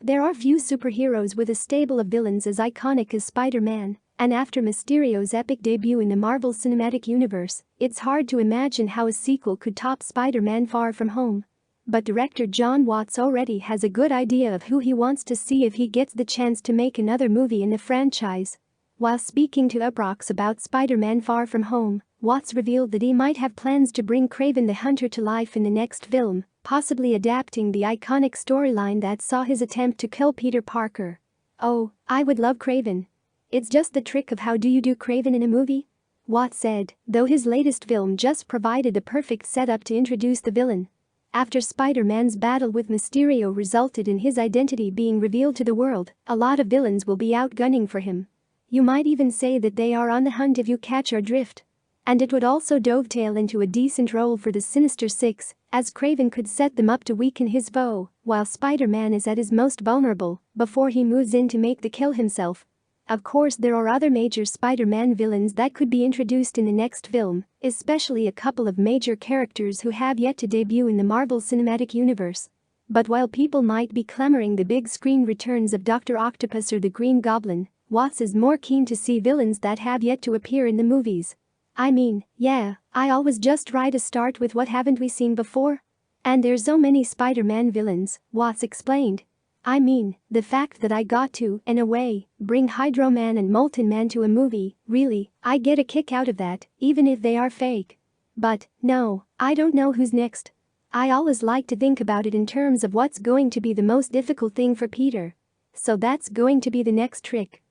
There are few superheroes with a stable of villains as iconic as Spider-Man, and after Mysterio's epic debut in the Marvel Cinematic Universe, it's hard to imagine how a sequel could top Spider-Man Far From Home. But director Jon Watts already has a good idea of who he wants to see if he gets the chance to make another movie in the franchise. While speaking to Uproxx about Spider-Man Far From Home, Watts revealed that he might have plans to bring Kraven the Hunter to life in the next film, possibly adapting the iconic storyline that saw his attempt to kill Peter Parker. "Oh, I would love Kraven. It's just the trick of how do you do Kraven in a movie?" Watts said, though his latest film just provided a perfect setup to introduce the villain. After Spider-Man's battle with Mysterio resulted in his identity being revealed to the world, a lot of villains will be out gunning for him. You might even say that they are on the hunt if you catch our drift. And it would also dovetail into a decent role for the Sinister Six, as Kraven could set them up to weaken his foe, while Spider-Man is at his most vulnerable, before he moves in to make the kill himself. Of course, there are other major Spider-Man villains that could be introduced in the next film, especially a couple of major characters who have yet to debut in the Marvel Cinematic Universe. But while people might be clamoring the big screen returns of Dr. Octopus or the Green Goblin, Watts is more keen to see villains that have yet to appear in the movies. "I mean, yeah, I always just try to start with what haven't we seen before? And there's so many Spider-Man villains," Watts explained. "I mean, the fact that I got to, in a way, bring Hydro Man and Molten Man to a movie, really, I get a kick out of that, even if they are fake. But, no, I don't know who's next. I always like to think about it in terms of what's going to be the most difficult thing for Peter. So that's going to be the next trick."